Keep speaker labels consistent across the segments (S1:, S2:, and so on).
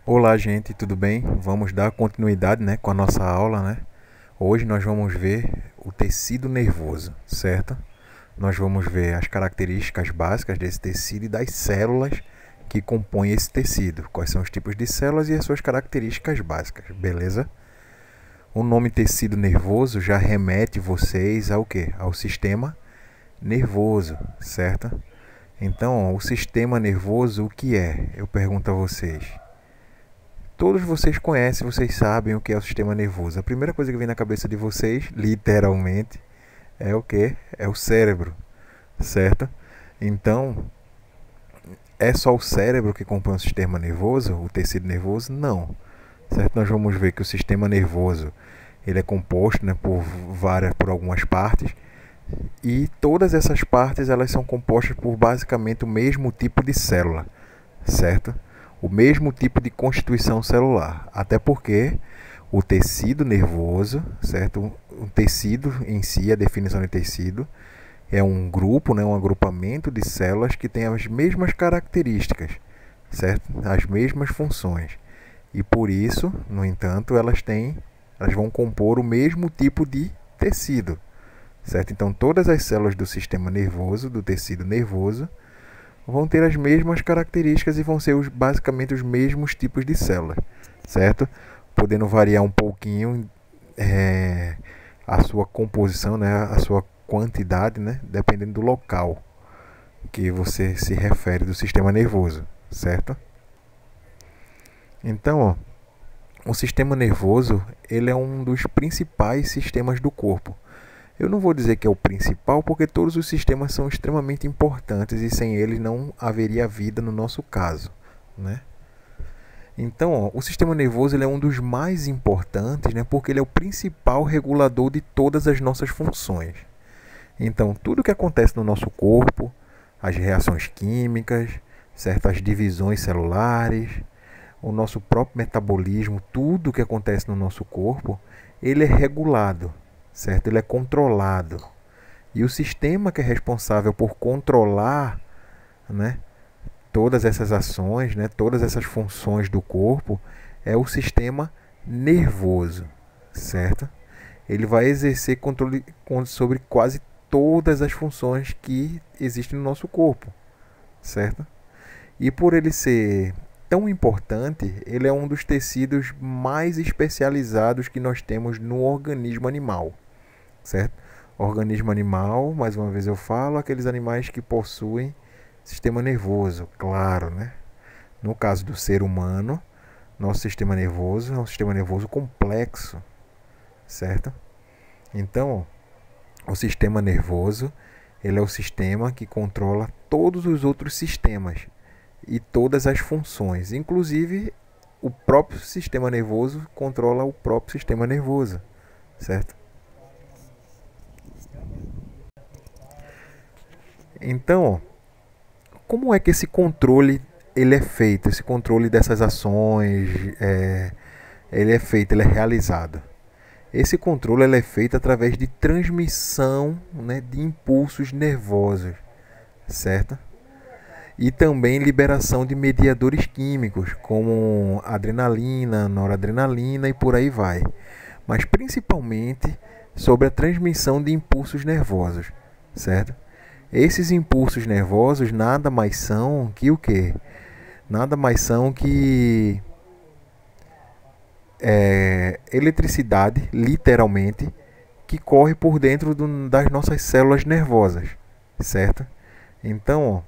S1: Olá, gente, tudo bem? Vamos dar continuidade, com a nossa aula, Hoje nós vamos ver o tecido nervoso, certo? Nós vamos ver as características básicas desse tecido e das células que compõem esse tecido. Quais são os tipos de células e as suas características básicas, beleza? O nome tecido nervoso já remete vocês ao quê? Ao sistema nervoso, certo? Então, o sistema nervoso, o que é? Eu pergunto a vocês. Todos vocês conhecem, vocês sabem o que é o sistema nervoso. A primeira coisa que vem na cabeça de vocês, literalmente, é o que? É o cérebro, certo? Então, é só o cérebro que compõe o sistema nervoso, o tecido nervoso? Não, certo? Nós vamos ver que o sistema nervoso ele é composto, por algumas partes, e todas essas partes elas são compostas por basicamente o mesmo tipo de célula, certo? O mesmo tipo de constituição celular, até porque o tecido nervoso, certo? O tecido em si, a definição de tecido, é um grupo, um agrupamento de células que tem as mesmas características, certo? As mesmas funções. E por isso, no entanto, elas vão compor o mesmo tipo de tecido, certo? Então todas as células do sistema nervoso, do tecido nervoso, vão ter as mesmas características e vão ser basicamente os mesmos tipos de células, certo? Podendo variar um pouquinho a sua composição, a sua quantidade, dependendo do local que você se refere do sistema nervoso, certo? Então, o sistema nervoso ele é um dos principais sistemas do corpo. Eu não vou dizer que é o principal, porque todos os sistemas são extremamente importantes e sem eles não haveria vida no nosso caso, Então, o sistema nervoso ele é um dos mais importantes, porque ele é o principal regulador de todas as nossas funções. Então, tudo que acontece no nosso corpo, as reações químicas, certas divisões celulares, o nosso próprio metabolismo, tudo que acontece no nosso corpo, ele é regulado, certo? Ele é controlado. E o sistema que é responsável por controlar, todas essas ações, todas essas funções do corpo, é o sistema nervoso, certo? Ele vai exercer controle sobre quase todas as funções que existem no nosso corpo, certo? E por ele ser tão importante, ele é um dos tecidos mais especializados que nós temos no organismo animal, certo? Organismo animal, mais uma vez eu falo, aqueles animais que possuem sistema nervoso, claro, No caso do ser humano, nosso sistema nervoso é um sistema nervoso complexo, certo? Então, o sistema nervoso, ele é o sistema que controla todos os outros sistemas e todas as funções, inclusive o próprio sistema nervoso controla o próprio sistema nervoso, certo? Então, como é que esse controle ele é feito? Esse controle dessas ações, ele é feito, ele é realizado. Esse controle ele é feito através de transmissão, de impulsos nervosos, certo? E também liberação de mediadores químicos, como adrenalina, noradrenalina e por aí vai. Mas principalmente sobre a transmissão de impulsos nervosos, certo? Esses impulsos nervosos nada mais são que o quê? Nada mais são que eletricidade, literalmente, que corre por dentro das nossas células nervosas, certo? Então,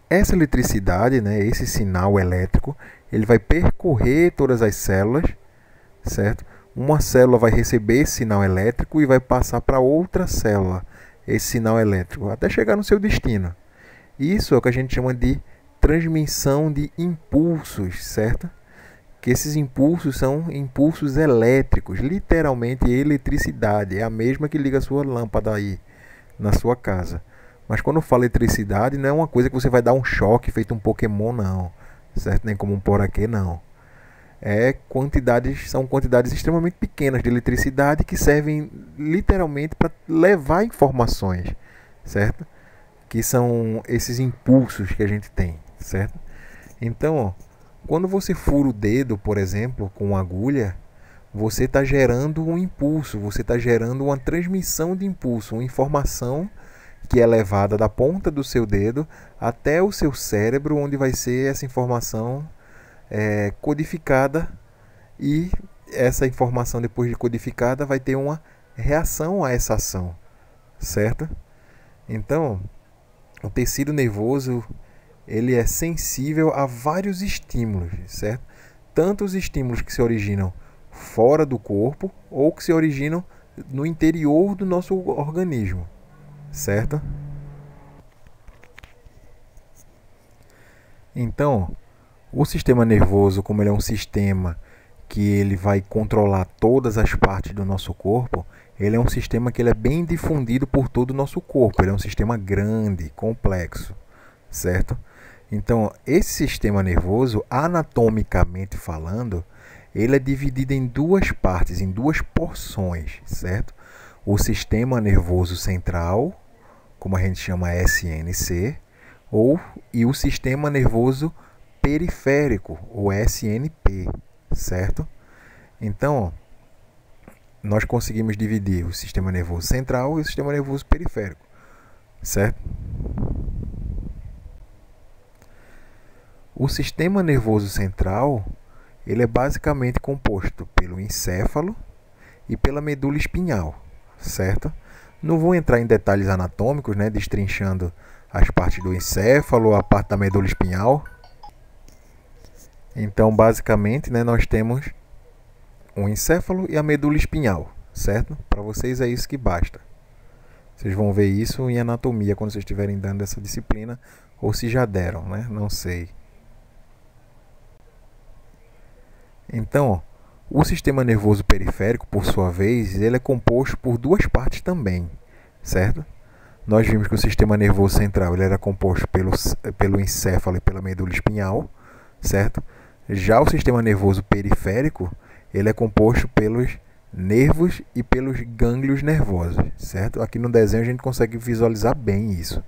S1: essa eletricidade, esse sinal elétrico, ele vai percorrer todas as células, certo? Uma célula vai receber esse sinal elétrico e vai passar para outra célula esse sinal elétrico, até chegar no seu destino. Isso é o que a gente chama de transmissão de impulsos, certo? Que esses impulsos são impulsos elétricos, literalmente eletricidade, é a mesma que liga a sua lâmpada aí na sua casa. Mas quando eu falo eletricidade, não é uma coisa que você vai dar um choque feito um Pokémon, não, certo? Nem como um Poraquê, não. São quantidades extremamente pequenas de eletricidade que servem literalmente para levar informações, certo? Que são esses impulsos que a gente tem, certo? Então, Quando você fura o dedo, por exemplo, com uma agulha, você está gerando um impulso, você está gerando uma transmissão de impulso, uma informação que é levada da ponta do seu dedo até o seu cérebro, onde vai ser essa informação codificada, e essa informação, depois de codificada, vai ter uma reação a essa ação, certo? Então, o tecido nervoso ele é sensível a vários estímulos, certo? Tanto os estímulos que se originam fora do corpo ou que se originam no interior do nosso organismo, certo? Então, o sistema nervoso, como ele é um sistema que ele vai controlar todas as partes do nosso corpo, ele é um sistema que ele é bem difundido por todo o nosso corpo. Ele é um sistema grande, complexo, certo? Então, esse sistema nervoso, anatomicamente falando, ele é dividido em duas partes, em duas porções, certo? O sistema nervoso central, como a gente chama SNC, e o sistema nervoso periférico, o SNP, certo? Então, nós conseguimos dividir o sistema nervoso central e o sistema nervoso periférico, certo? O sistema nervoso central, ele é basicamente composto pelo encéfalo e pela medula espinhal, certo? Não vou entrar em detalhes anatômicos, né, destrinchando as partes do encéfalo, a parte da medula espinhal. Então, basicamente, né, nós temos o encéfalo e a medula espinhal, certo? Para vocês é isso que basta. Vocês vão ver isso em anatomia quando vocês estiverem dando essa disciplina, ou se já deram, né? Não sei. Então, o sistema nervoso periférico, por sua vez, ele é composto por duas partes também, certo? Nós vimos que o sistema nervoso central ele era composto pelo encéfalo e pela medula espinhal, certo? Já o sistema nervoso periférico, ele é composto pelos nervos e pelos gânglios nervosos, certo? Aqui no desenho a gente consegue visualizar bem isso.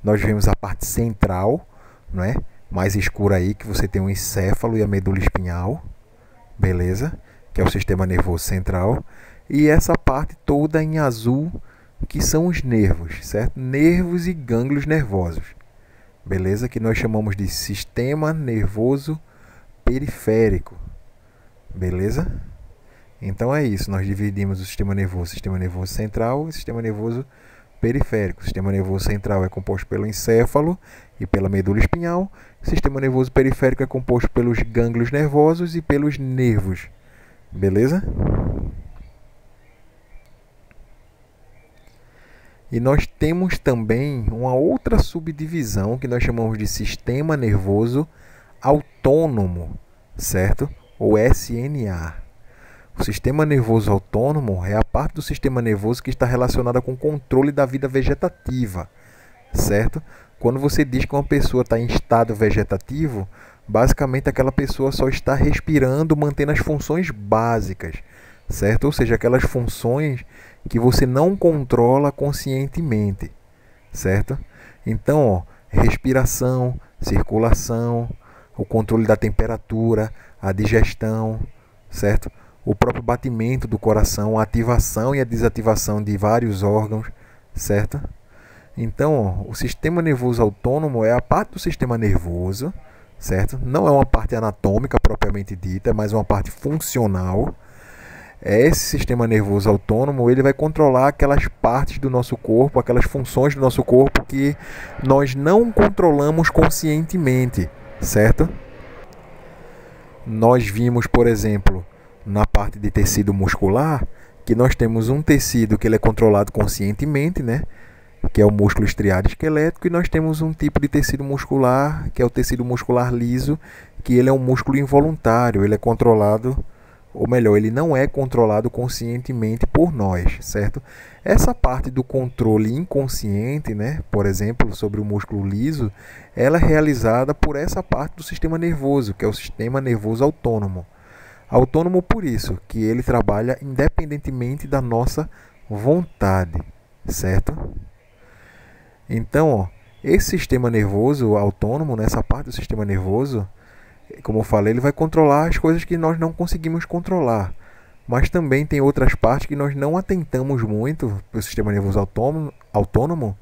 S1: Nós vemos a parte central, não é? Mais escura aí, que você tem o encéfalo e a medula espinhal, beleza? Que é o sistema nervoso central. E essa parte toda em azul, que são os nervos, certo? Nervos e gânglios nervosos, beleza? Que nós chamamos de sistema nervoso periférico, beleza? Então é isso, nós dividimos o sistema nervoso central e o sistema nervoso periférico. O sistema nervoso central é composto pelo encéfalo e pela medula espinhal. O sistema nervoso periférico é composto pelos gânglios nervosos e pelos nervos, beleza? E nós temos também uma outra subdivisão que nós chamamos de sistema nervoso autônomo, certo? Ou SNA. O sistema nervoso autônomo é a parte do sistema nervoso que está relacionada com o controle da vida vegetativa, certo? Quando você diz que uma pessoa está em estado vegetativo, basicamente aquela pessoa só está respirando, mantendo as funções básicas, certo? Ou seja, aquelas funções que você não controla conscientemente, certo? Então, ó, respiração, circulação, o controle da temperatura, a digestão, certo? O próprio batimento do coração, a ativação e a desativação de vários órgãos, certo? Então, ó, o sistema nervoso autônomo é a parte do sistema nervoso, certo? Não é uma parte anatômica propriamente dita, é mais uma parte funcional. Esse sistema nervoso autônomo ele vai controlar aquelas partes do nosso corpo, aquelas funções do nosso corpo que nós não controlamos conscientemente, certo? Nós vimos, por exemplo, na parte de tecido muscular, que nós temos um tecido que ele é controlado conscientemente, né? Que é o músculo estriado esquelético, e nós temos um tipo de tecido muscular, que é o tecido muscular liso, que ele é um músculo involuntário, ele é controlado, ou melhor, ele não é controlado conscientemente por nós, certo? Essa parte do controle inconsciente, né, por exemplo, sobre o músculo liso, ela é realizada por essa parte do sistema nervoso, que é o sistema nervoso autônomo. Autônomo por isso, que ele trabalha independentemente da nossa vontade, certo? Então, ó, esse sistema nervoso autônomo, nessa parte do sistema nervoso, como eu falei, ele vai controlar as coisas que nós não conseguimos controlar. Mas também tem outras partes que nós não atentamos muito para o sistema nervoso autônomo,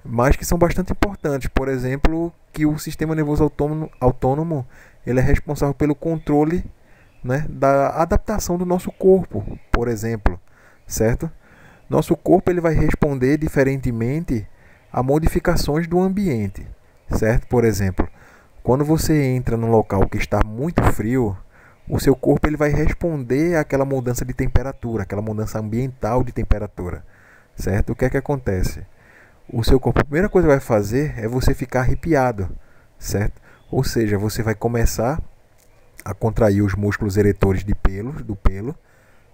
S1: mas que são bastante importantes. Por exemplo, que o sistema nervoso autônomo ele é responsável pelo controle, né, da adaptação do nosso corpo, por exemplo, certo? Nosso corpo ele vai responder diferentemente a modificações do ambiente, certo? Por exemplo, quando você entra num local que está muito frio, o seu corpo ele vai responder àquela mudança de temperatura, aquela mudança ambiental de temperatura, certo? O que é que acontece? O seu corpo, a primeira coisa que vai fazer é você ficar arrepiado, certo? Ou seja, você vai começar a contrair os músculos eretores do pelo,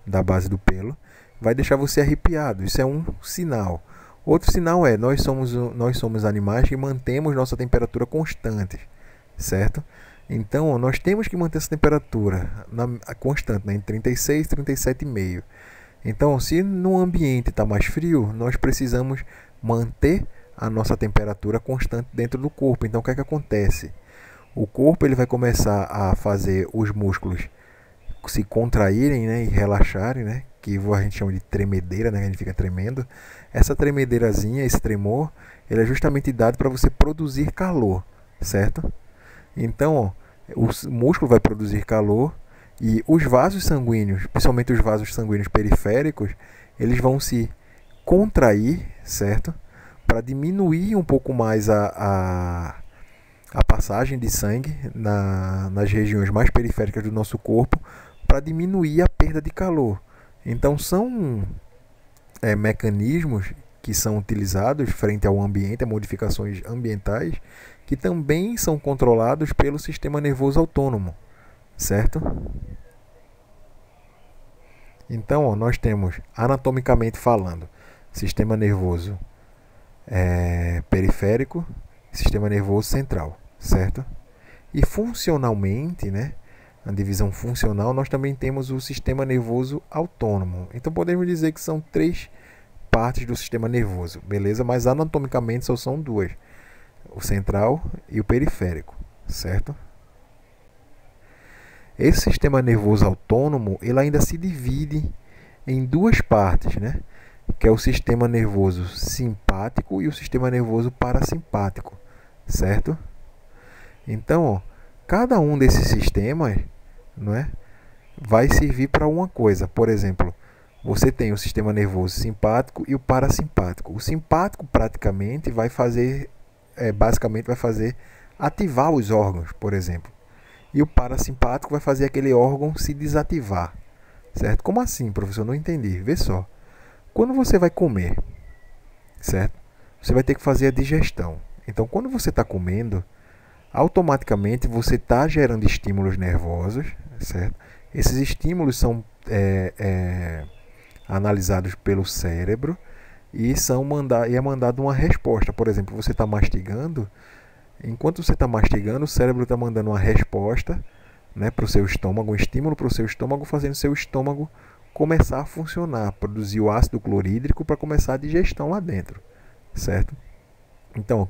S1: da base do pelo, vai deixar você arrepiado. Isso é um sinal. Outro sinal é nós somos animais que mantemos nossa temperatura constante, certo? Então, nós temos que manter essa temperatura constante, né, em 36, 37,5. Então, se no ambiente está mais frio, nós precisamos manter a nossa temperatura constante dentro do corpo. Então, o que é que acontece? O corpo ele vai começar a fazer os músculos se contraírem, né, e relaxarem, né, que a gente chama de tremedeira, né, que a gente fica tremendo. Essa tremedeirazinha, esse tremor, ele é justamente dado para você produzir calor, certo? Então, ó, o músculo vai produzir calor e os vasos sanguíneos, principalmente os vasos sanguíneos periféricos, eles vão se contrair, certo? Para diminuir um pouco mais a passagem de sangue nas regiões mais periféricas do nosso corpo, para diminuir a perda de calor. Então, são mecanismos que são utilizados frente ao ambiente, a modificações ambientais, que também são controlados pelo sistema nervoso autônomo, certo? Então, ó, nós temos, anatomicamente falando, sistema nervoso periférico, sistema nervoso central, certo? E funcionalmente, né, na divisão funcional, nós também temos o sistema nervoso autônomo. Então, podemos dizer que são três partes do sistema nervoso, beleza? Mas anatomicamente só são duas: o central e o periférico, certo? Esse sistema nervoso autônomo, ele ainda se divide em duas partes, né? Que é o sistema nervoso simpático e o sistema nervoso parasimpático, certo? Então, ó, cada um desses sistemas, não é, vai servir para uma coisa. Por exemplo, você tem o sistema nervoso simpático e o parasimpático. O simpático praticamente vai fazer, basicamente vai fazer ativar os órgãos, por exemplo. E o parasimpático vai fazer aquele órgão se desativar, certo? Como assim, professor? Não entendi. Vê só. Quando você vai comer, certo? Você vai ter que fazer a digestão. Então, quando você está comendo, automaticamente você está gerando estímulos nervosos, certo? Esses estímulos são analisados pelo cérebro e é mandado uma resposta. Por exemplo, você está mastigando. Enquanto você está mastigando, o cérebro está mandando uma resposta, né, para o seu estômago, um estímulo para o seu estômago, fazendo o seu estômago começar a funcionar, produzir o ácido clorídrico para começar a digestão lá dentro, certo? Então,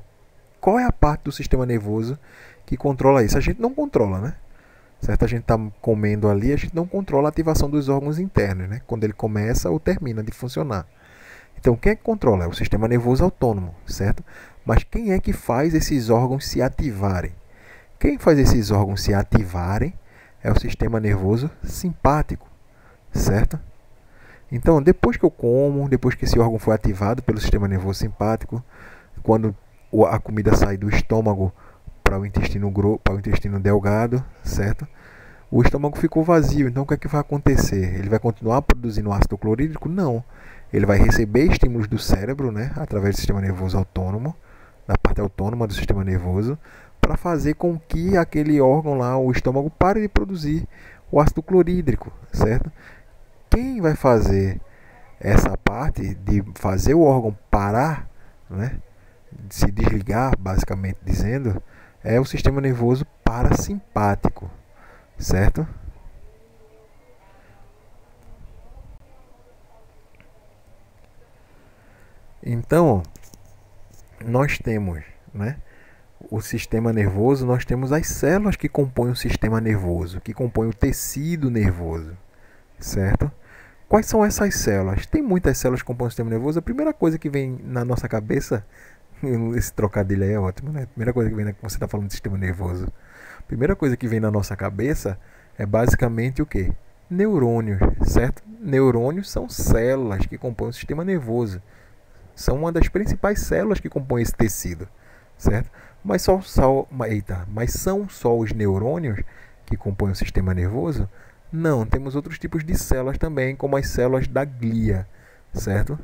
S1: qual é a parte do sistema nervoso que controla isso? A gente não controla, né? Certo? A gente está comendo ali, a gente não controla a ativação dos órgãos internos, né? Quando ele começa ou termina de funcionar. Então, quem é que controla? É o sistema nervoso autônomo, certo? Mas quem é que faz esses órgãos se ativarem? Quem faz esses órgãos se ativarem é o sistema nervoso simpático, certo? Então, depois que eu como, depois que esse órgão foi ativado pelo sistema nervoso simpático, quando a comida sai do estômago para o intestino delgado, certo? O estômago ficou vazio, então o que é que vai acontecer? Ele vai continuar produzindo ácido clorídrico? Não. Ele vai receber estímulos do cérebro, né, através do sistema nervoso autônomo, da parte autônoma do sistema nervoso, para fazer com que aquele órgão lá, o estômago, pare de produzir o ácido clorídrico, certo? Quem vai fazer essa parte de fazer o órgão parar, né, de se desligar, basicamente dizendo, é o sistema nervoso parasimpático, certo? Então, nós temos, né, o sistema nervoso, nós temos as células que compõem o sistema nervoso, que compõem o tecido nervoso, certo? Quais são essas células? Tem muitas células que compõem o sistema nervoso. A primeira coisa que vem na nossa cabeça, esse trocadilho aí é ótimo, né? A primeira coisa que vem quando você está falando de sistema nervoso, a primeira coisa que vem na nossa cabeça é basicamente o quê? Neurônios, certo? Neurônios são células que compõem o sistema nervoso. São uma das principais células que compõem esse tecido, certo? Mas são só os neurônios que compõem o sistema nervoso? Não, temos outros tipos de células também, como as células da glia, certo?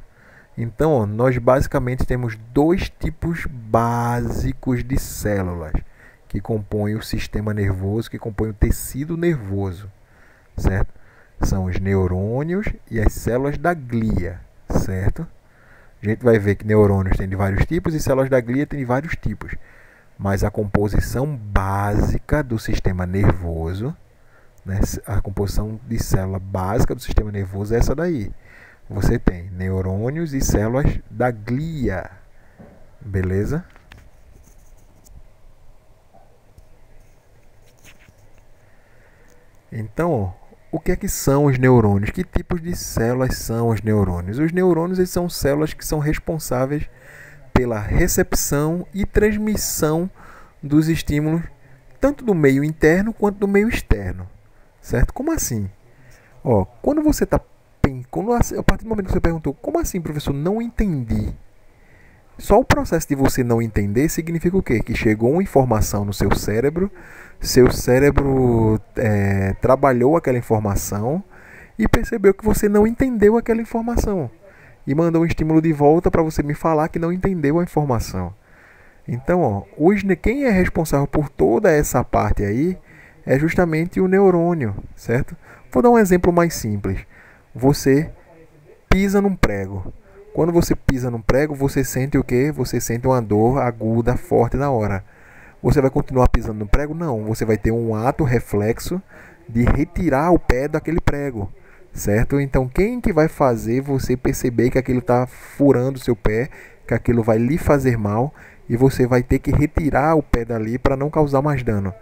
S1: Então, ó, nós basicamente temos dois tipos básicos de células que compõem o sistema nervoso, que compõem o tecido nervoso, certo? São os neurônios e as células da glia, certo? A gente vai ver que neurônios tem de vários tipos e células da glia tem de vários tipos. Mas a composição básica do sistema nervoso, né, a composição de célula básica do sistema nervoso é essa daí. Você tem neurônios e células da glia. Beleza? Então, o que é que são os neurônios? Que tipos de células são os neurônios? Os neurônios eles são células que são responsáveis pela recepção e transmissão dos estímulos, tanto do meio interno quanto do meio externo. Certo? Como assim? Ó, quando você está... A partir do momento que você perguntou, como assim, professor? Não entendi. Só o processo de você não entender significa o quê? Que chegou uma informação no seu cérebro trabalhou aquela informação e percebeu que você não entendeu aquela informação. E mandou um estímulo de volta para você me falar que não entendeu a informação. Então, ó, quem é responsável por toda essa parte aí é justamente o neurônio, certo? Vou dar um exemplo mais simples. Você pisa num prego. Quando você pisa num prego, você sente o quê? Você sente uma dor aguda, forte na hora. Você vai continuar pisando no prego? Não. Você vai ter um ato reflexo de retirar o pé daquele prego, certo? Então, quem que vai fazer você perceber que aquilo está furando o seu pé, que aquilo vai lhe fazer mal e você vai ter que retirar o pé dali para não causar mais dano?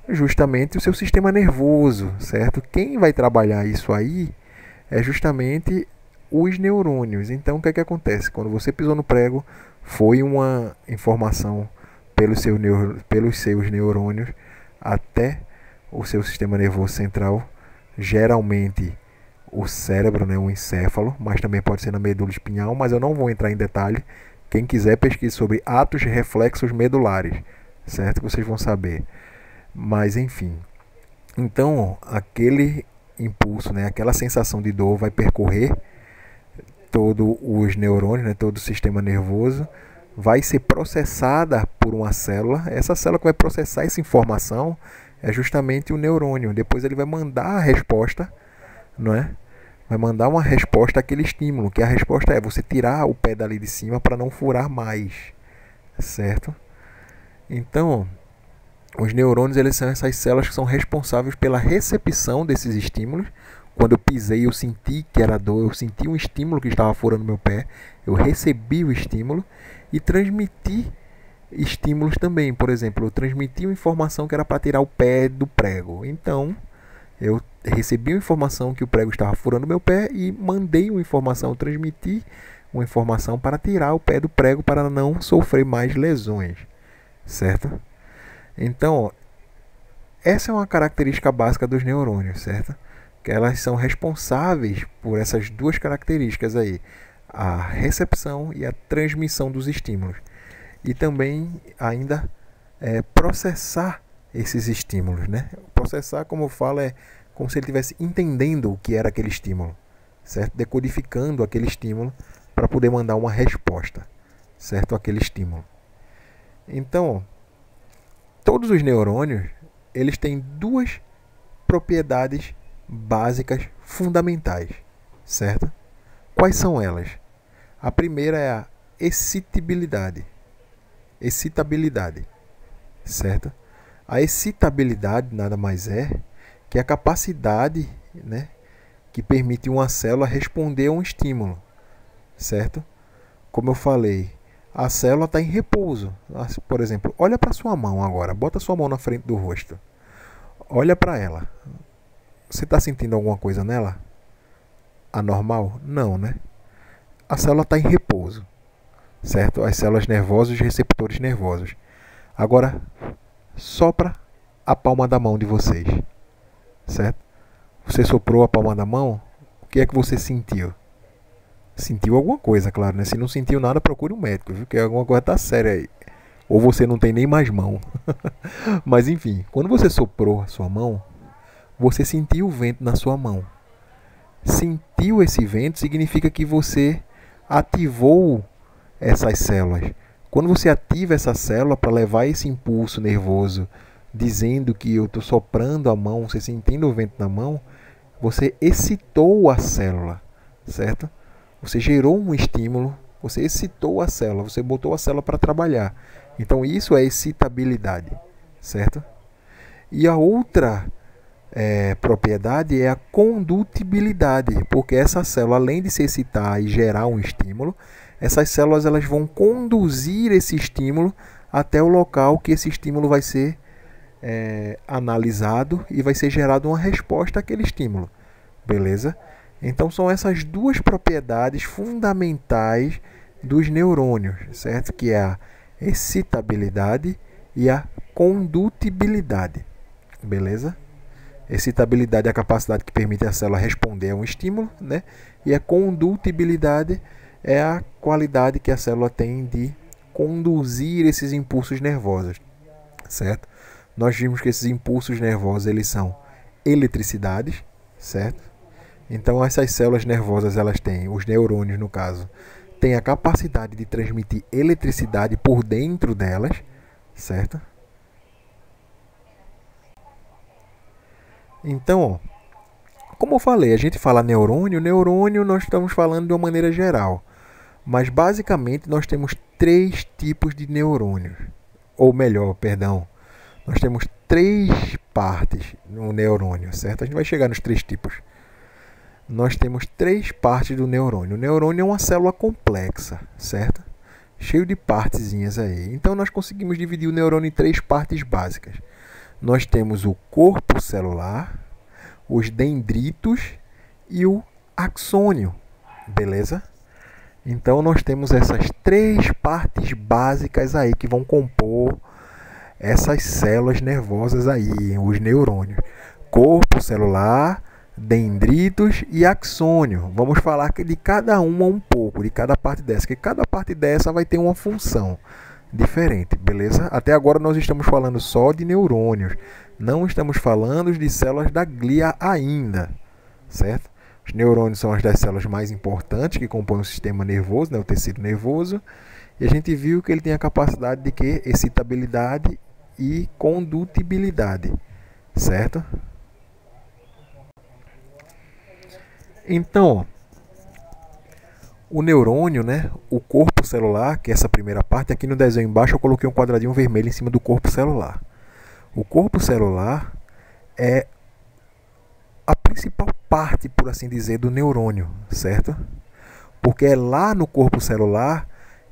S1: Justamente o seu sistema nervoso, certo? Quem vai trabalhar isso aí é justamente os neurônios. Então, o que é que acontece? Quando você pisou no prego, foi uma informação pelos seus neurônios até o seu sistema nervoso central, geralmente o cérebro, né, o encéfalo, mas também pode ser na medula espinhal, mas eu não vou entrar em detalhe. Quem quiser pesquise sobre atos reflexos medulares, certo? Que vocês vão saber. Mas enfim, então aquele impulso, né, aquela sensação de dor vai percorrer todos os neurônios, né, todo o sistema nervoso, vai ser processada por uma célula. Essa célula que vai processar essa informação é justamente o neurônio. Depois ele vai mandar a resposta, não é? Vai mandar uma resposta àquele estímulo, que a resposta é você tirar o pé dali de cima para não furar mais, certo? Então, os neurônios eles são essas células que são responsáveis pela recepção desses estímulos. Quando eu pisei, eu senti que era dor, eu senti um estímulo que estava furando meu pé, eu recebi o estímulo e transmiti estímulos também. Por exemplo, eu transmiti uma informação que era para tirar o pé do prego. Então, eu recebi uma informação que o prego estava furando meu pé e mandei uma informação, transmiti uma informação para tirar o pé do prego para não sofrer mais lesões, certo? Então, essa é uma característica básica dos neurônios, certo? Que elas são responsáveis por essas duas características aí, a recepção e a transmissão dos estímulos. E também ainda processar esses estímulos, né? Processar, como eu falo, é como se ele estivesse entendendo o que era aquele estímulo, certo? Decodificando aquele estímulo para poder mandar uma resposta, certo? Aquele estímulo. Então, todos os neurônios, eles têm duas propriedades básicas fundamentais, certo? Quais são elas? A primeira é a excitabilidade, certo? A excitabilidade nada mais é que a capacidade, né, que permite uma célula responder a um estímulo, certo? Como eu falei, a célula está em repouso. Por exemplo, olha para sua mão agora, bota sua mão na frente do rosto. Olha para ela. Você está sentindo alguma coisa nela? Anormal? Não, né? A célula está em repouso, certo? As células nervosas, os receptores nervosos. Agora, sopra a palma da mão de vocês, certo? Você soprou a palma da mão, o que é que você sentiu? Sentiu alguma coisa, claro, né? Se não sentiu nada, procure um médico, viu? Que alguma coisa tá séria aí. Ou você não tem nem mais mão. Mas enfim, quando você soprou a sua mão, você sentiu o vento na sua mão. Sentiu esse vento significa que você ativou essas células. Quando você ativa essa célula para levar esse impulso nervoso, dizendo que eu estou soprando a mão, você sentindo o vento na mão, você excitou a célula, certo? Você gerou um estímulo, você excitou a célula, você botou a célula para trabalhar. Então isso é excitabilidade, certo? E a outra propriedade é a condutibilidade, porque essa célula, além de se excitar e gerar um estímulo, essas células elas vão conduzir esse estímulo até o local que esse estímulo vai ser analisado e vai ser gerada uma resposta àquele estímulo. Beleza? Então são essas duas propriedades fundamentais dos neurônios, certo? Que é a excitabilidade e a condutibilidade. Beleza? Excitabilidade é a capacidade que permite a célula responder a um estímulo, né? E a condutibilidade é a qualidade que a célula tem de conduzir esses impulsos nervosos, certo? Nós vimos que esses impulsos nervosos eles são eletricidades, certo? Então essas células nervosas elas têm, os neurônios no caso, têm a capacidade de transmitir eletricidade por dentro delas, certo? Então, como eu falei, a gente fala neurônio, neurônio nós estamos falando de uma maneira geral, mas basicamente nós temos três tipos de neurônios, ou melhor, perdão, nós temos três partes no neurônio, certo? A gente vai chegar nos três tipos. Nós temos três partes do neurônio. O neurônio é uma célula complexa, certo? Cheio de partezinhas aí. Então nós conseguimos dividir o neurônio em três partes básicas. Nós temos o corpo celular, os dendritos e o axônio, beleza? Então nós temos essas três partes básicas aí que vão compor essas células nervosas aí, os neurônios. Corpo celular, dendritos e axônio. Vamos falar de cada uma um pouco, de cada parte dessa, que cada parte dessa vai ter uma função diferente, beleza? Até agora nós estamos falando só de neurônios, não estamos falando de células da glia ainda, certo? Os neurônios são as das células mais importantes que compõem o sistema nervoso, né, o tecido nervoso, e a gente viu que ele tem a capacidade de que excitabilidade e condutibilidade, certo? Então, o neurônio, né, o corpo celular, que é essa primeira parte, aqui no desenho embaixo eu coloquei um quadradinho vermelho em cima do corpo celular. O corpo celular é a principal parte, por assim dizer, do neurônio, certo? Porque é lá no corpo celular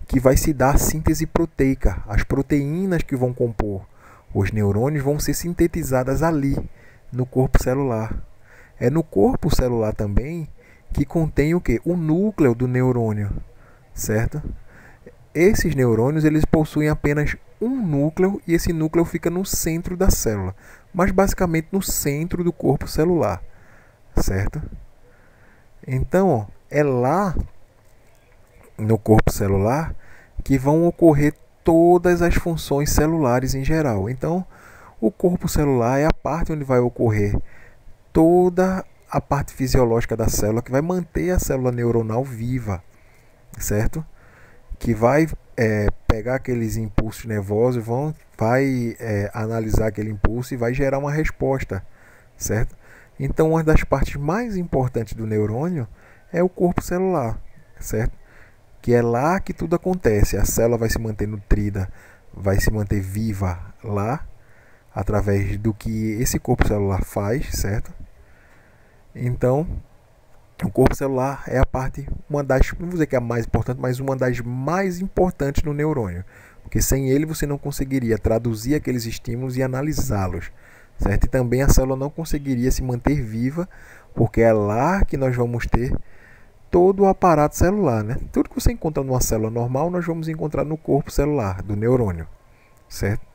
S1: que vai se dar a síntese proteica. As proteínas que vão compor os neurônios vão ser sintetizadas ali, no corpo celular. É no corpo celular também que contém o quê? O núcleo do neurônio, certo? Esses neurônios eles possuem apenas um núcleo e esse núcleo fica no centro da célula, mas basicamente no centro do corpo celular, certo? Então, é lá no corpo celular que vão ocorrer todas as funções celulares em geral. Então, o corpo celular é a parte onde vai ocorrer toda a parte fisiológica da célula que vai manter a célula neuronal viva, certo? Que vai pegar aqueles impulsos nervosos, vai analisar aquele impulso e vai gerar uma resposta, certo? Então, uma das partes mais importantes do neurônio é o corpo celular, certo? Que é lá que tudo acontece. A célula vai se manter nutrida, vai se manter viva lá, através do que esse corpo celular faz, certo? Então, O corpo celular é a parte, uma das, não vou dizer que é a mais importante, mas uma das mais importantes no neurônio. Porque sem ele você não conseguiria traduzir aqueles estímulos e analisá-los, certo? E também a célula não conseguiria se manter viva, porque é lá que nós vamos ter todo o aparato celular, né? Tudo que você encontra numa célula normal, nós vamos encontrar no corpo celular do neurônio, certo?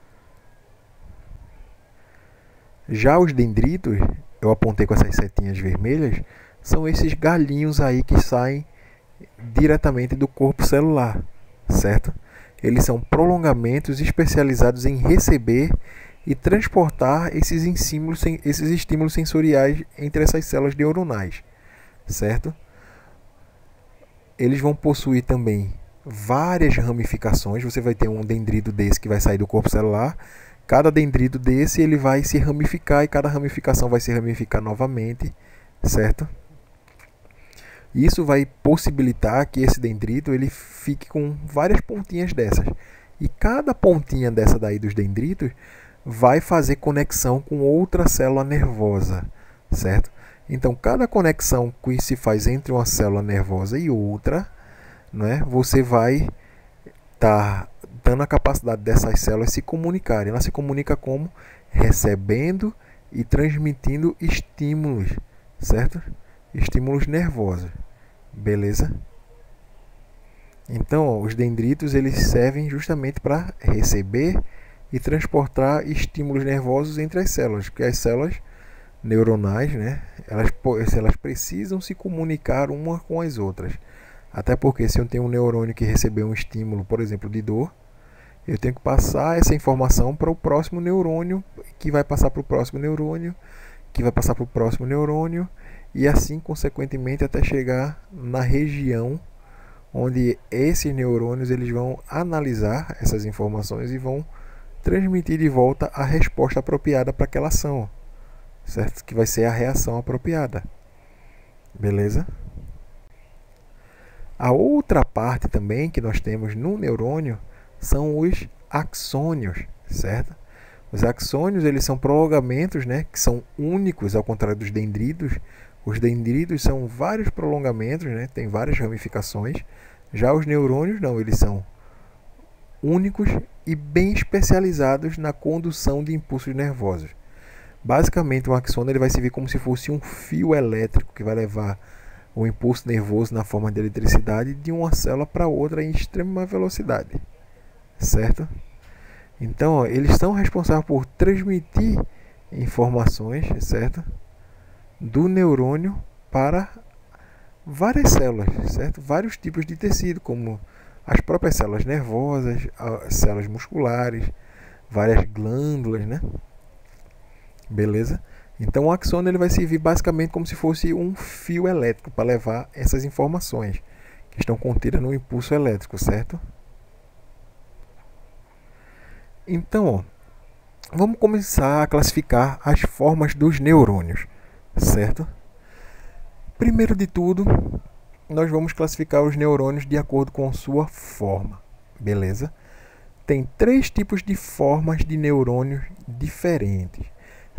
S1: Já os dendritos, eu apontei com essas setinhas vermelhas, são esses galinhos aí que saem diretamente do corpo celular, certo? Eles são prolongamentos especializados em receber e transportar esses estímulos sensoriais entre essas células neuronais, certo? Eles vão possuir também várias ramificações. Você vai ter um dendrito desse que vai sair do corpo celular. Cada dendrito desse ele vai se ramificar e cada ramificação vai se ramificar novamente, certo? Isso vai possibilitar que esse dendrito ele fique com várias pontinhas dessas. E cada pontinha dessa daí dos dendritos vai fazer conexão com outra célula nervosa, certo? Então, cada conexão que se faz entre uma célula nervosa e outra, né, você vai estar dando a capacidade dessas células se comunicarem. Ela se comunica como? Recebendo e transmitindo estímulos, certo? Estímulos nervosos, beleza? Então, ó, os dendritos eles servem justamente para receber e transportar estímulos nervosos entre as células, porque as células neuronais, né, elas precisam se comunicar uma com as outras. Até porque se eu tenho um neurônio que recebeu um estímulo, por exemplo, de dor, eu tenho que passar essa informação para o próximo neurônio, que vai passar para o próximo neurônio, que vai passar para o próximo neurônio, e assim, consequentemente, até chegar na região onde esses neurônios eles vão analisar essas informações e vão transmitir de volta a resposta apropriada para aquela ação, certo? Que vai ser a reação apropriada, beleza? A outra parte também que nós temos no neurônio são os axônios, certo? Os axônios eles são prolongamentos, né, que são únicos, ao contrário dos dendritos. Os dendritos são vários prolongamentos, né, tem várias ramificações. Já os neurônios não, eles são únicos e bem especializados na condução de impulsos nervosos. Basicamente, um axônio ele vai servir como se fosse um fio elétrico que vai levar o impulso nervoso na forma de eletricidade de uma célula para outra em extrema velocidade, certo? Então, ó, eles são responsáveis por transmitir informações, certo? Do neurônio para várias células, certo? Vários tipos de tecido, como as próprias células nervosas, as células musculares, várias glândulas, né? Beleza? Então o axônio ele vai servir basicamente como se fosse um fio elétrico para levar essas informações que estão contidas no impulso elétrico, certo? Então, ó, vamos começar a classificar as formas dos neurônios, certo? Primeiro de tudo, nós vamos classificar os neurônios de acordo com sua forma, beleza? Tem 3 tipos de formas de neurônios diferentes.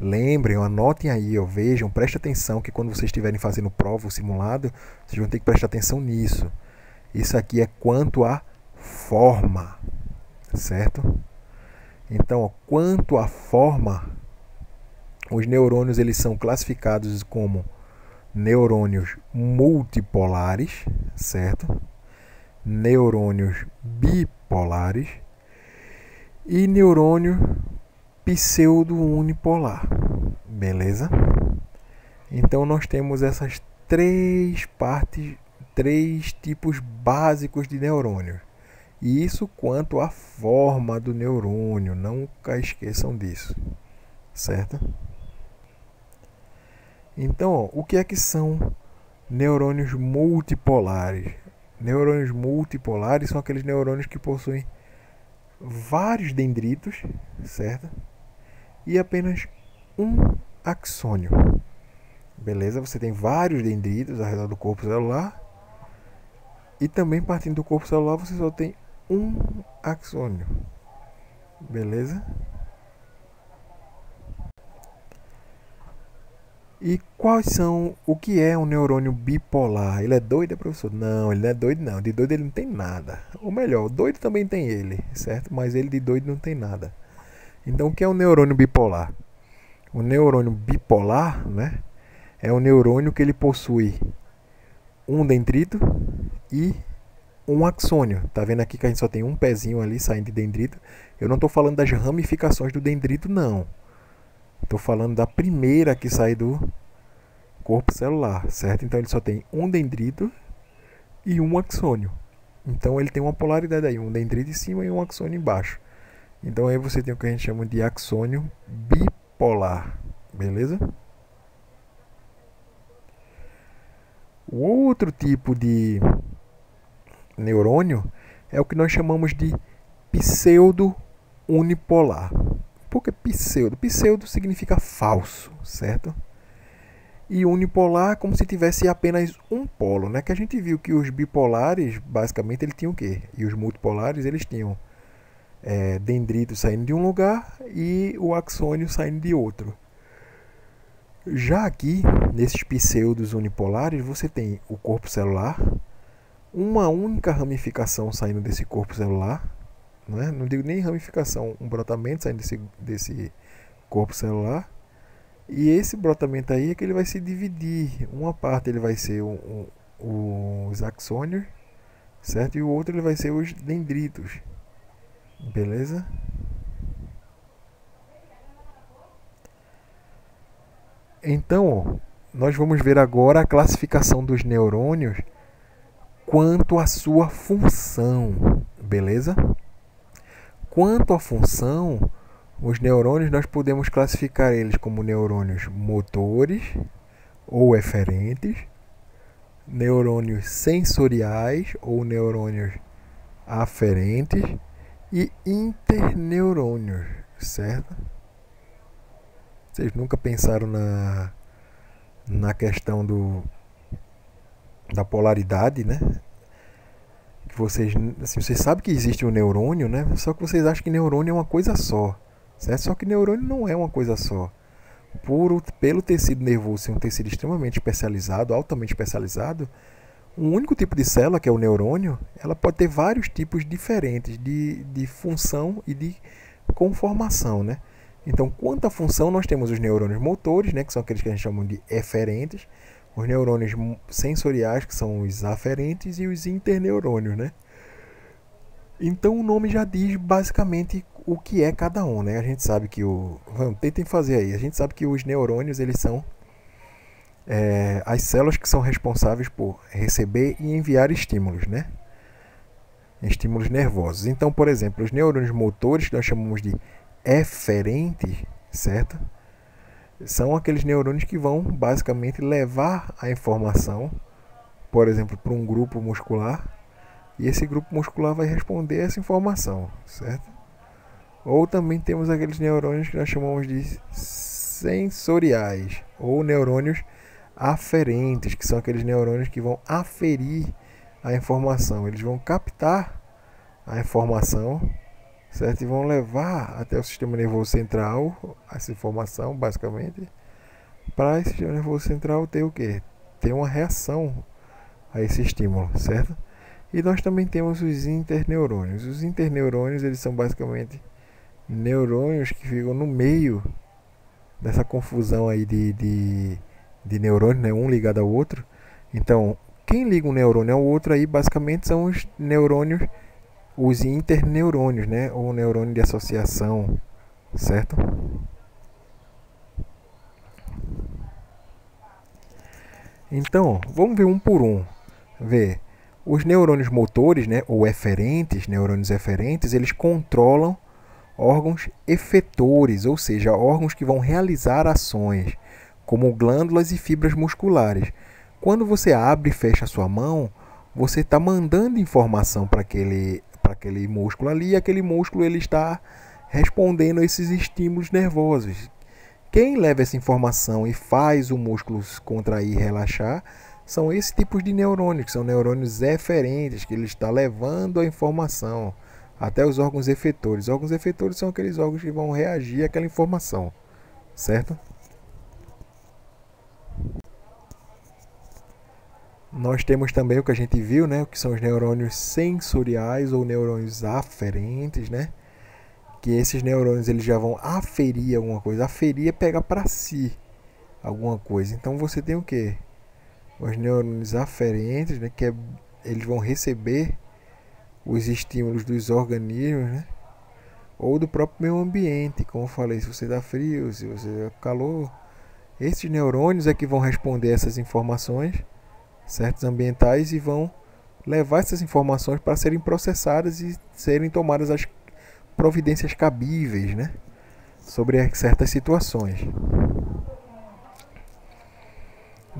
S1: Lembrem, anotem aí, vejam, prestem atenção que quando vocês estiverem fazendo prova ou simulado, vocês vão ter que prestar atenção nisso. Isso aqui é quanto à forma, certo? Então, ó, quanto à forma, os neurônios eles são classificados como neurônios multipolares, certo? Neurônios bipolares e neurônio pseudo-unipolar, beleza? Então nós temos essas 3 partes, 3 tipos básicos de neurônio. E isso quanto à forma do neurônio, nunca esqueçam disso, certo? Então, ó, o que é que são neurônios multipolares? Neurônios multipolares são aqueles neurônios que possuem vários dendritos, certo? E apenas um axônio. Beleza? Você tem vários dendritos ao redor do corpo celular. E também partindo do corpo celular você só tem um axônio. Beleza? E o que é um neurônio bipolar? Ele é doido, professor? Não, ele não é doido não. De doido ele não tem nada. Ou melhor, o doido também tem ele, certo? Mas ele de doido não tem nada. Então o que é um neurônio bipolar? O neurônio bipolar, né, é um neurônio que ele possui um dendrito e um axônio. Tá vendo aqui que a gente só tem um pezinho ali saindo de dendrito? Eu não estou falando das ramificações do dendrito, não. Estou falando da primeira que sai do corpo celular, certo? Então ele só tem um dendrito e um axônio. Então ele tem uma polaridade aí, um dendrito em cima e um axônio embaixo. Então aí você tem o que a gente chama de axônio bipolar, beleza? O outro tipo de neurônio é o que nós chamamos de pseudo-unipolar. Por que pseudo? Pseudo significa falso, certo? E unipolar como se tivesse apenas um polo, né? Que a gente viu que os bipolares, basicamente, eles tinham o quê? E os multipolares, eles tinham dendrito saindo de um lugar e o axônio saindo de outro. Já aqui, nesses pseudos unipolares, você tem o corpo celular, uma única ramificação saindo desse corpo celular, não digo nem ramificação, um brotamento saindo desse corpo celular, e esse brotamento aí é que ele vai se dividir. Uma parte ele vai ser os axônios, certo? E o outro ele vai ser os dendritos, beleza? Então, nós vamos ver agora a classificação dos neurônios quanto à sua função, beleza? Quanto à função, os neurônios nós podemos classificar eles como neurônios motores ou eferentes, neurônios sensoriais ou neurônios aferentes e interneurônios, certo? Vocês nunca pensaram na questão da polaridade, né? Que vocês sabem que existe um neurônio, né? Só que vocês acham que neurônio é uma coisa só, certo? Só que neurônio não é uma coisa só. Pelo tecido nervoso ser um tecido extremamente especializado, altamente especializado, um único tipo de célula, que é o neurônio, ela pode ter vários tipos diferentes de função e de conformação, né? Então, quanto à função, nós temos os neurônios motores, né, que são aqueles que a gente chama de eferentes, os neurônios sensoriais, que são os aferentes, e os interneurônios, né? Então o nome já diz basicamente o que é cada um, né? A gente sabe que tentem fazer aí. A gente sabe que os neurônios, eles são as células que são responsáveis por receber e enviar estímulos, né? Estímulos nervosos. Então, por exemplo, os neurônios motores, que nós chamamos de eferentes, certo? São aqueles neurônios que vão basicamente levar a informação, por exemplo, para um grupo muscular, e esse grupo muscular vai responder essa informação, certo? Ou também temos aqueles neurônios que nós chamamos de sensoriais, ou neurônios aferentes, que são aqueles neurônios que vão aferir a informação. Eles vão captar a informação, certo? E vão levar até o sistema nervoso central essa informação, basicamente, para esse sistema nervoso central ter o quê? Ter uma reação a esse estímulo, certo? E nós também temos os interneurônios. Os interneurônios, eles são basicamente neurônios que ficam no meio dessa confusão aí de neurônios, né? Um ligado ao outro. Então, quem liga um neurônio ao outro aí, basicamente, são os neurônios, os interneurônios, né? Ou neurônio de associação, certo? Então, vamos ver um por um. Ver. Os neurônios motores, né, ou eferentes, neurônios eferentes, eles controlam órgãos efetores, ou seja, órgãos que vão realizar ações, como glândulas e fibras musculares. Quando você abre e fecha a sua mão, você está mandando informação para aquele músculo ali, e aquele músculo ele está respondendo a esses estímulos nervosos. Quem leva essa informação e faz o músculo contrair e relaxar são esses tipos de neurônios, que são neurônios eferentes, que ele está levando a informação até os órgãos efetores. Os órgãos efetores são aqueles órgãos que vão reagir àquela informação, certo? Nós temos também o que a gente viu, né, o que são os neurônios sensoriais ou neurônios aferentes, né? Que esses neurônios eles já vão aferir alguma coisa. Aferir é pegar para si alguma coisa. Então você tem o quê? Os neurônios aferentes, né, eles vão receber os estímulos dos organismos, né, ou do próprio meio ambiente, como eu falei, se você dá frio, se você dá calor. Esses neurônios é que vão responder essas informações, certas ambientais, e vão levar essas informações para serem processadas e serem tomadas as providências cabíveis, né, sobre certas situações.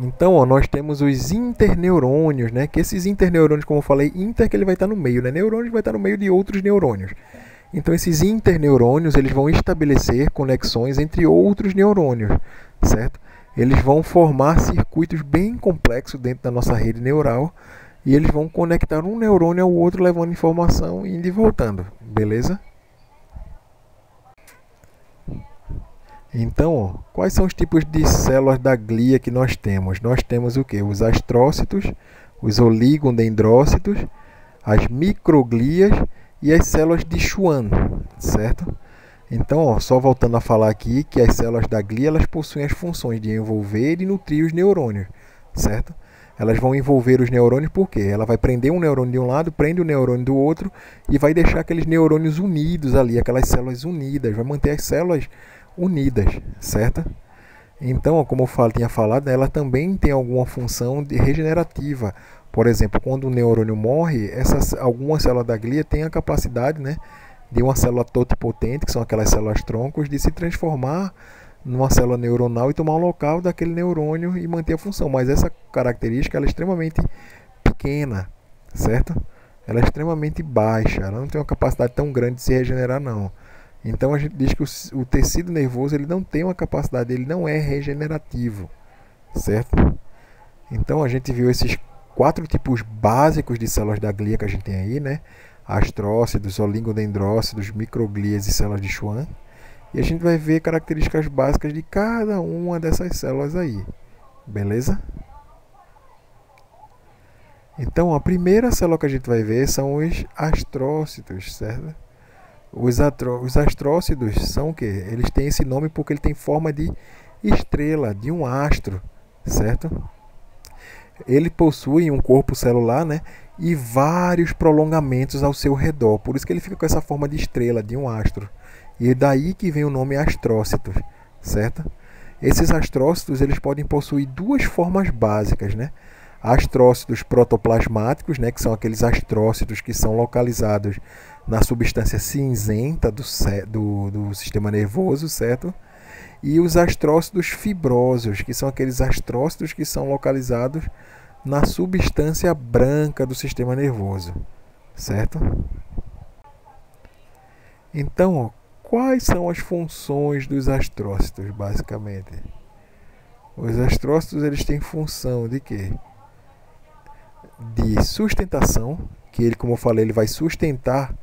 S1: Então, ó, nós temos os interneurônios, né? Que esses interneurônios, como eu falei, que ele vai estar no meio, né? Neurônios vai estar no meio de outros neurônios. Então, esses interneurônios, eles vão estabelecer conexões entre outros neurônios, certo? Eles vão formar circuitos bem complexos dentro da nossa rede neural e eles vão conectar um neurônio ao outro, levando informação, indo e voltando, beleza? Então, ó, quais são os tipos de células da glia que nós temos? Nós temos o que? Os astrócitos, os oligodendrócitos, as microglias e as células de Schwann, certo? Então, ó, só voltando a falar aqui que as células da glia elas possuem as funções de envolver e nutrir os neurônios, certo? Elas vão envolver os neurônios porque ela vai prender um neurônio de um lado, prende o neurônio do outro e vai deixar aqueles neurônios unidos ali, aquelas células unidas, vai manter as células unidas, certo? Então, como eu tinha falado, ela também tem alguma função regenerativa. Por exemplo, quando o neurônio morre, algumas células da glia têm a capacidade, né, de uma célula totipotente, que são aquelas células troncos, de se transformar numa célula neuronal e tomar o local daquele neurônio e manter a função. Mas essa característica ela é extremamente pequena, certo? Ela é extremamente baixa, ela não tem uma capacidade tão grande de se regenerar, não. Então a gente diz que o tecido nervoso ele não tem uma capacidade, ele não é regenerativo, certo? Então a gente viu esses 4 tipos básicos de células da glia que a gente tem aí, né? Astrócitos, oligodendrócitos, microglias e células de Schwann. E a gente vai ver características básicas de cada uma dessas células aí, beleza? Então a primeira célula que a gente vai ver são os astrócitos, certo? Os astrócitos são o quê? Eles têm esse nome porque ele tem forma de estrela, de um astro, certo? Ele possui um corpo celular, né, e vários prolongamentos ao seu redor. Por isso que ele fica com essa forma de estrela, de um astro. E é daí que vem o nome astrócitos, certo? Esses astrócitos eles podem possuir 2 formas básicas, né? Astrócitos protoplasmáticos, né, que são aqueles astrócitos que são localizados na substância cinzenta do sistema nervoso, certo? E os astrócitos fibrosos, que são aqueles astrócitos que são localizados na substância branca do sistema nervoso, certo? Então, ó, quais são as funções dos astrócitos, basicamente? Os astrócitos eles têm função de quê? De sustentação, que ele, como eu falei, ele vai sustentar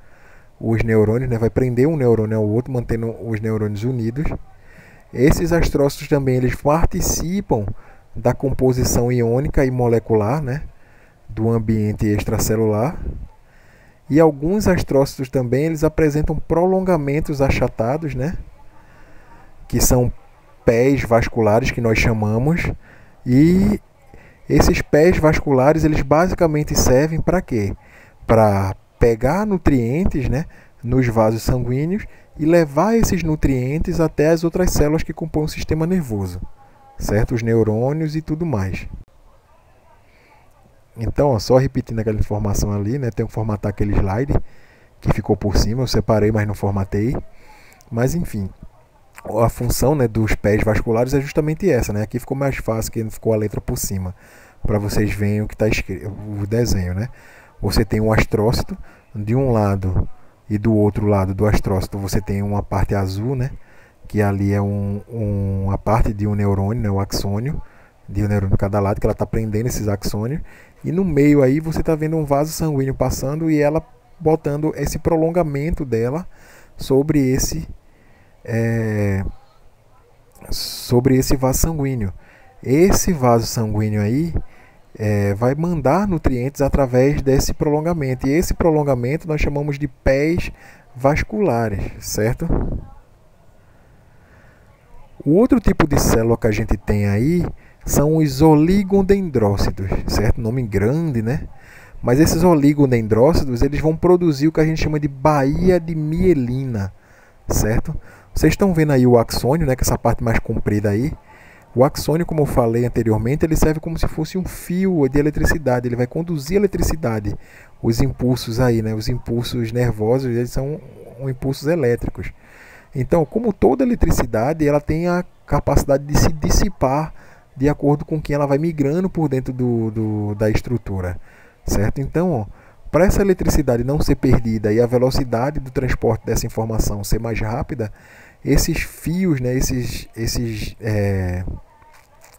S1: os neurônios, né? Vai prender um neurônio ao outro, mantendo os neurônios unidos. Esses astrócitos também eles participam da composição iônica e molecular, né, do ambiente extracelular. E alguns astrócitos também eles apresentam prolongamentos achatados, né, que são pés vasculares que nós chamamos. E esses pés vasculares eles basicamente servem para quê? Para pegar nutrientes, né, nos vasos sanguíneos e levar esses nutrientes até as outras células que compõem o sistema nervoso, certo? Os neurônios e tudo mais. Então, ó, só repetindo aquela informação ali, né? Tenho que formatar aquele slide que ficou por cima, eu separei, mas não formatei. Mas enfim, a função, né, dos pés vasculares é justamente essa, né? Aqui ficou mais fácil que não ficou a letra por cima, para vocês verem o que está escrito, o desenho, né? Você tem um astrócito de um lado e do outro lado do astrócito você tem uma parte azul, né? Que ali é uma parte de um neurônio, né? O axônio, de um neurônio de cada lado, que ela está prendendo esses axônios. E no meio aí você está vendo um vaso sanguíneo passando e ela botando esse prolongamento dela sobre esse vaso sanguíneo. Esse vaso sanguíneo aí, vai mandar nutrientes através desse prolongamento. E esse prolongamento nós chamamos de pés vasculares, certo? O outro tipo de célula que a gente tem aí são os oligodendrócitos, certo? Nome grande, né? Mas esses oligodendrócitos, eles vão produzir o que a gente chama de baía de mielina, certo? Vocês estão vendo aí o axônio, né? Que é essa parte mais comprida aí. O axônio, como eu falei anteriormente, ele serve como se fosse um fio de eletricidade. Ele vai conduzir a eletricidade. Os impulsos aí, né? Os impulsos nervosos, eles são impulsos elétricos. Então, como toda eletricidade, ela tem a capacidade de se dissipar de acordo com que ela vai migrando por dentro da estrutura, certo? Então, para essa eletricidade não ser perdida e a velocidade do transporte dessa informação ser mais rápida, esses fios, né, esses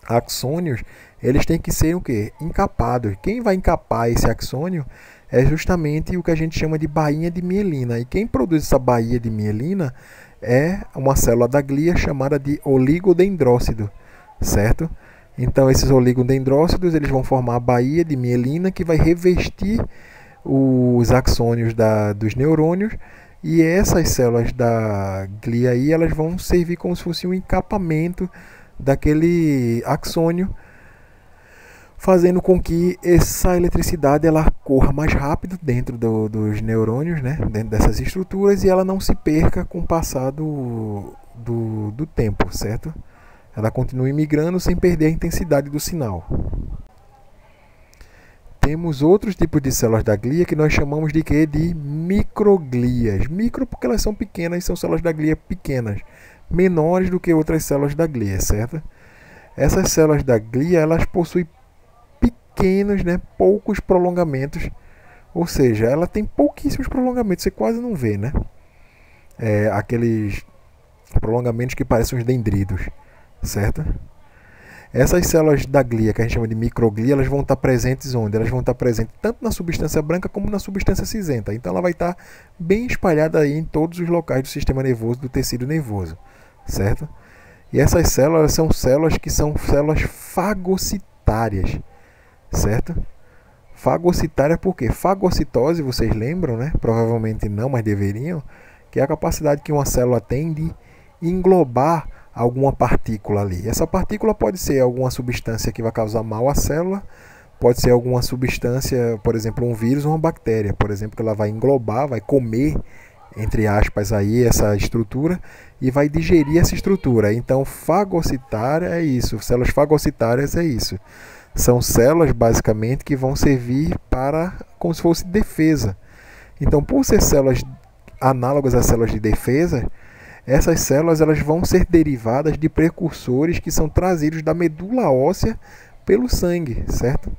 S1: axônios, eles têm que ser o quê? Encapados. Quem vai encapar esse axônio é justamente o que a gente chama de bainha de mielina. E quem produz essa bainha de mielina é uma célula da glia chamada de oligodendrócito, certo? Então esses oligodendrócitos, eles vão formar a baía de mielina que vai revestir os axônios dos neurônios, e essas células da glia aí, elas vão servir como se fosse um encapamento daquele axônio, fazendo com que essa eletricidade ela corra mais rápido dentro dos neurônios, né? Dentro dessas estruturas, e ela não se perca com o passar do tempo, certo? Ela continua migrando sem perder a intensidade do sinal. Temos outros tipos de células da glia que nós chamamos de quê? De microglias. Micro porque elas são pequenas, são células da glia pequenas, menores do que outras células da glia, certo? Essas células da glia, elas possuem pequenos, né, poucos prolongamentos, ou seja, ela tem pouquíssimos prolongamentos, você quase não vê, né? Aqueles prolongamentos que parecem uns dendridos, certo? Essas células da glia, que a gente chama de microglia, elas vão estar presentes onde? Elas vão estar presentes tanto na substância branca como na substância cinzenta. Então ela vai estar bem espalhada aí em todos os locais do sistema nervoso, do tecido nervoso, certo? E essas células são células que são células fagocitárias, certo? Fagocitária por quê? Fagocitose, vocês lembram, né? Provavelmente não, mas deveriam, que é a capacidade que uma célula tem de englobar alguma partícula ali. Essa partícula pode ser alguma substância que vai causar mal à célula, pode ser alguma substância, por exemplo, um vírus ou uma bactéria, por exemplo, que ela vai englobar, vai comer, entre aspas, aí, essa estrutura e vai digerir essa estrutura. Então, fagocitária é isso, células fagocitárias é isso. São células, basicamente, que vão servir para, como se fosse defesa. Então, por ser células análogas às células de defesa, essas células elas vão ser derivadas de precursores que são trazidos da medula óssea pelo sangue, certo?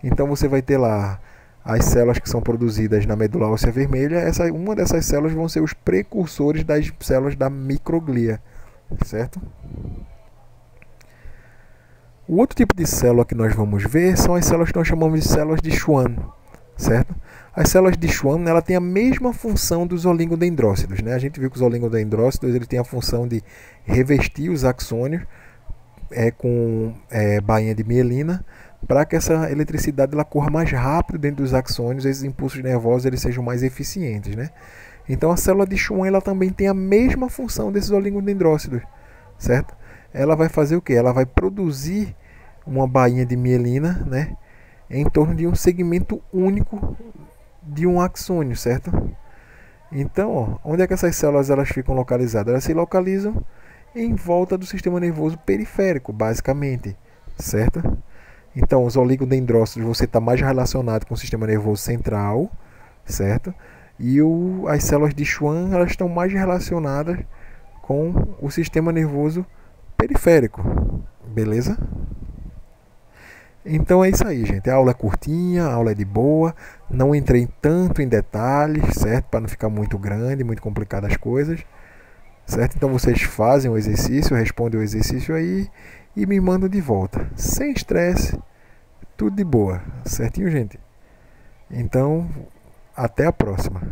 S1: Então você vai ter lá as células que são produzidas na medula óssea vermelha, uma dessas células vão ser os precursores das células da microglia, certo? O outro tipo de célula que nós vamos ver são as células que nós chamamos de células de Schwann, certo? As células de Schwann, ela tem a mesma função dos oligodendrócitos, né? A gente viu que os oligodendrócitos ele tem a função de revestir os axônios com bainha de mielina, para que essa eletricidade ela corra mais rápido dentro dos axônios, esses impulsos nervosos eles sejam mais eficientes, né? Então a célula de Schwann ela também tem a mesma função desses oligodendrócitos, certo? Ela vai fazer o quê? Ela vai produzir uma bainha de mielina, né, em torno de um segmento único de um axônio, certo? Então, onde é que essas células elas ficam localizadas? Elas se localizam em volta do sistema nervoso periférico, basicamente, certo? Então, os oligodendrócitos você está mais relacionado com o sistema nervoso central, certo? E as células de Schwann elas estão mais relacionadas com o sistema nervoso periférico, beleza? Então é isso aí, gente. A aula é curtinha, a aula é de boa. Não entrei tanto em detalhes, certo? Para não ficar muito grande, muito complicado as coisas, certo? Então vocês fazem o exercício, respondem o exercício aí e me mandam de volta. Sem estresse, tudo de boa, certinho, gente? Então, até a próxima.